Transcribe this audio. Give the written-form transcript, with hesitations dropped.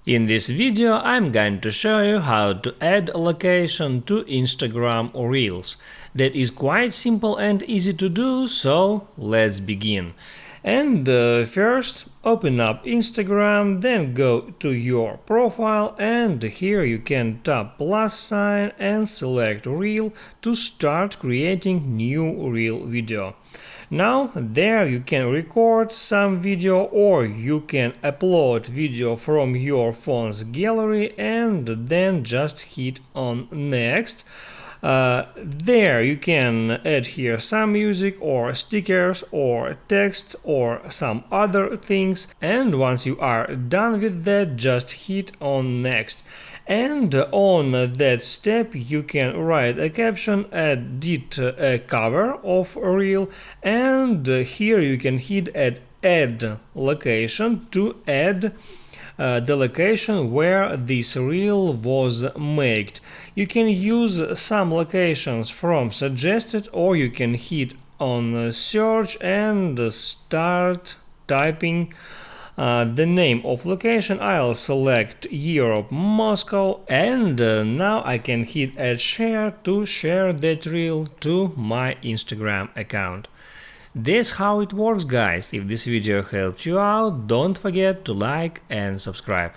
In this video I'm going to show you how to add a location to Instagram Reels. That is quite simple and easy to do, so let's begin. And first open up Instagram, then go to your profile, and here you can tap plus sign and select Reel to start creating new Reel video. Now there you can record some video or you can upload video from your phone's gallery and then just hit on next. There you can add here some music or stickers or text or some other things, and once you are done with that, just hit on next. And on that step you can write a caption, edit a cover of a reel, and here you can hit at add location to add the location where this reel was made. You can use some locations from suggested, or you can hit on search and start typing the name of location. I'll select Europe, Moscow, and now I can hit add share to share that reel to my Instagram account. That's how it works, guys. If this video helped you out, don't forget to like and subscribe.